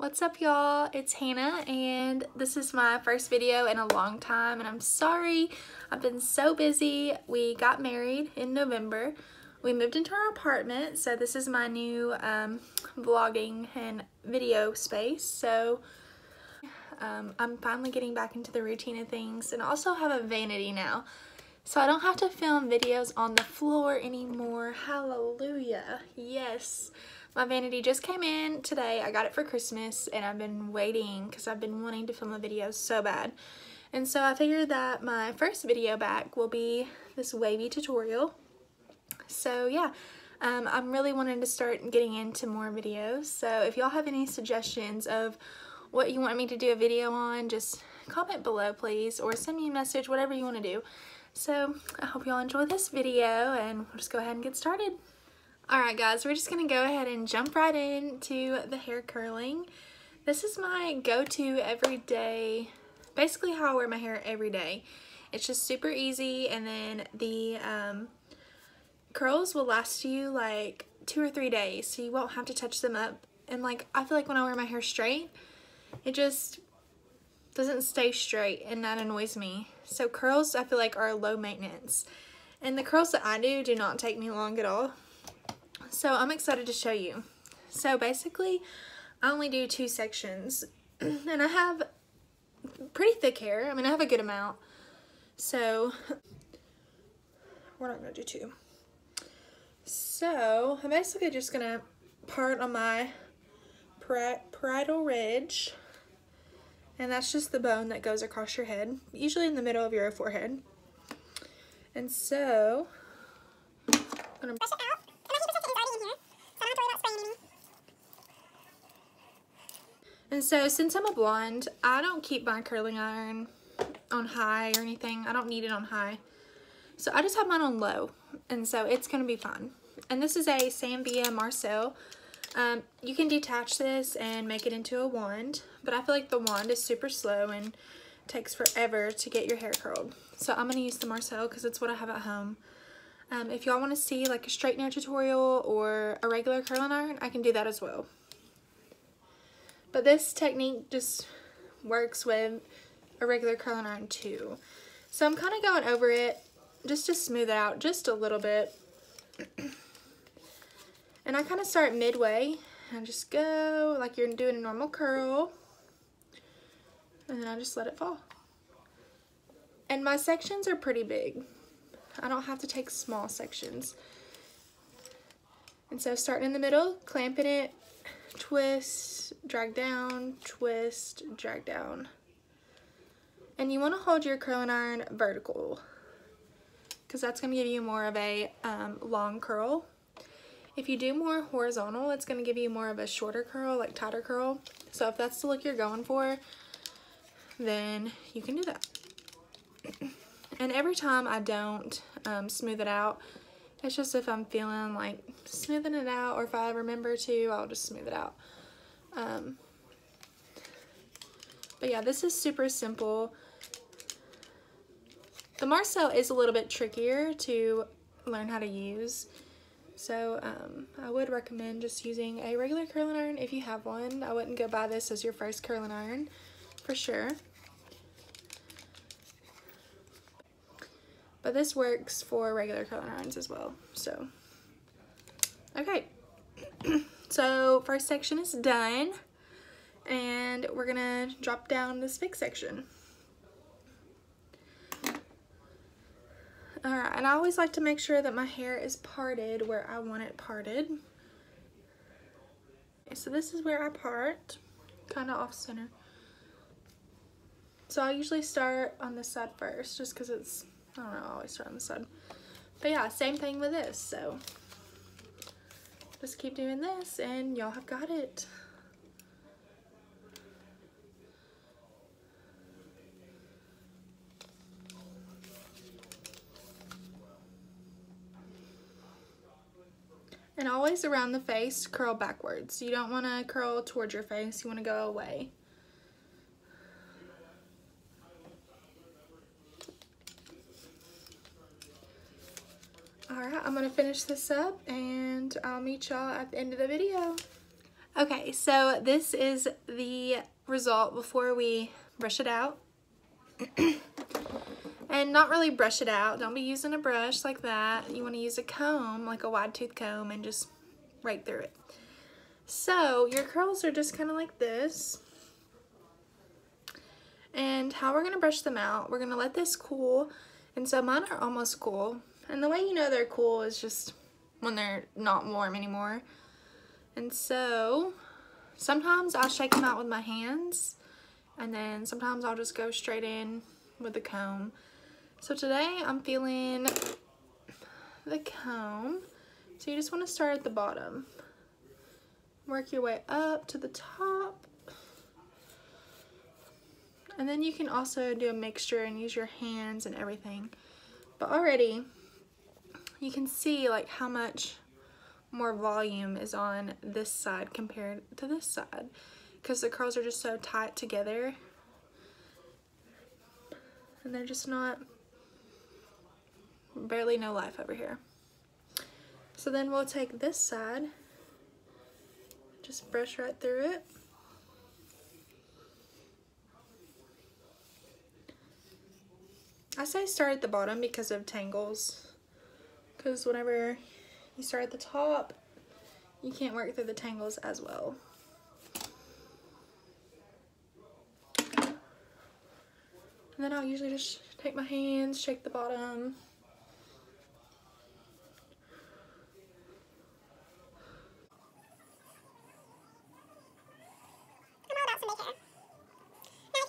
What's up, y'all? It's Hannah, and this is my first video in a long time, and I'm sorry. I've been so busy. We got married in November. We moved into our apartment, so this is my new vlogging and video space. So I'm finally getting back into the routine of things, and I also have a vanity now. So I don't have to film videos on the floor anymore. Hallelujah. Yes. My vanity just came in today. I got it for Christmas, and I've been waiting because I've been wanting to film a video so bad. And so I figured that my first video back will be this wavy tutorial. So yeah, I'm really wanting to start getting into more videos. So if y'all have any suggestions of what you want me to do a video on, just comment below, please, or send me a message, whatever you want to do. So I hope y'all enjoy this video, and we'll just go ahead and get started. Alright guys, we're just going to go ahead and jump right into the hair curling. This is my go-to everyday, basically how I wear my hair every day. It's just super easy, and then the curls will last you like 2 or 3 days, so you won't have to touch them up. And like, I feel like when I wear my hair straight, it just doesn't stay straight, and that annoys me. So curls, I feel like, are low maintenance, and the curls that I do not take me long at all. So I'm excited to show you. So basically, I only do 2 sections, and I have pretty thick hair. I mean, I have a good amount, so we're not going to do 2. So I'm basically just going to part on my parietal ridge, and that's just the bone that goes across your head, usually in the middle of your forehead. And so I'm going to brush it out. And so since I'm a blonde, I don't keep my curling iron on high or anything. I don't need it on high. So I just have mine on low, and so it's going to be fun. And this is a Sanvia Marcel. You can detach this and make it into a wand, but I feel like the wand is super slow and takes forever to get your hair curled. So I'm going to use the Marcel because it's what I have at home. If y'all want to see like a straightener tutorial or a regular curling iron, I can do that as well. But this technique just works with a regular curling iron too. So I'm kind of going over it just to smooth it out just a little bit. And I kind of start midway and just go like you're doing a normal curl. And then I just let it fall. And my sections are pretty big. I don't have to take small sections. And so starting in the middle, clamping it, twist, drag down, twist, drag down. And you want to hold your curling iron vertical, because that's going to give you more of a long curl. If you do more horizontal, it's going to give you more of a shorter curl, like tighter curl. So if that's the look you're going for, then you can do that. And every time I don't smooth it out, it's just if I'm feeling like smoothing it out, or if I remember to, I'll just smooth it out. But yeah, this is super simple. The Marcel is a little bit trickier to learn how to use. So I would recommend just using a regular curling iron if you have one. I wouldn't go buy this as your first curling iron, for sure. But this works for regular curling irons as well. So, okay. So first section is done, and we're gonna drop down this big section. Alright, and I always like to make sure that my hair is parted where I want it parted. Okay, so this is where I part, kind of off center. So I usually start on this side first, just because it's, I don't know, I always start on this side. But yeah, same thing with this, so just keep doing this and y'all have got it. And always around the face, curl backwards. You don't want to curl towards your face, you want to go away. Alright, I'm going to finish this up, and I'll meet y'all at the end of the video. Okay, so this is the result before we brush it out. And not really brush it out. Don't be using a brush like that. You want to use a comb, like a wide tooth comb, and just right through it. So your curls are just kind of like this. And how we're going to brush them out, we're going to let this cool. And so mine are almost cool. And the way you know they're cool is just when they're not warm anymore. And so sometimes I'll shake them out with my hands, and then sometimes I'll just go straight in with the comb. So today I'm feeling the comb. So you just want to start at the bottom. Work your way up to the top. And then you can also do a mixture and use your hands and everything. But already you can see like how much more volume is on this side compared to this side, because the curls are just so tight together and they're just not, barely no life over here. So then we'll take this side, just brush right through it. I say start at the bottom because of tangles, because whenever you start at the top, you can't work through the tangles as well. And then I'll usually just take my hands, shake the bottom.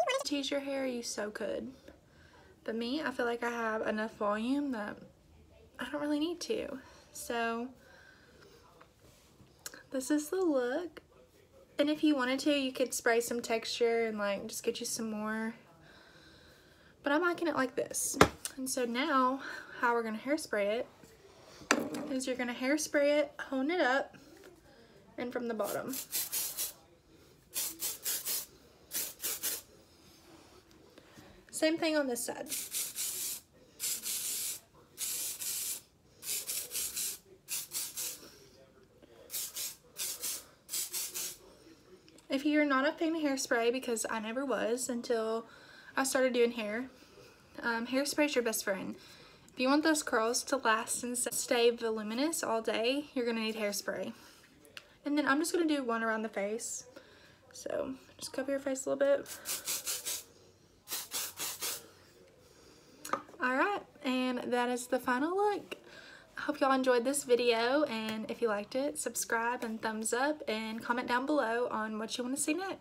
To tease your hair, you so could. But me, I feel like I have enough volume that I don't really need to. So this is the look. And if you wanted to, you could spray some texture and like just get you some more. But I'm liking it like this. And so now how we're gonna hairspray it is you're gonna hairspray it, hone it up, and from the bottom. Same thing on this side. If you're not a fan of hairspray, because I never was until I started doing hair, hairspray is your best friend. If you want those curls to last and stay voluminous all day, you're gonna need hairspray. And then I'm just gonna do one around the face. So just cover your face a little bit. Alright, and that is the final look. I hope y'all enjoyed this video, and if you liked it, subscribe and thumbs up and comment down below on what you want to see next.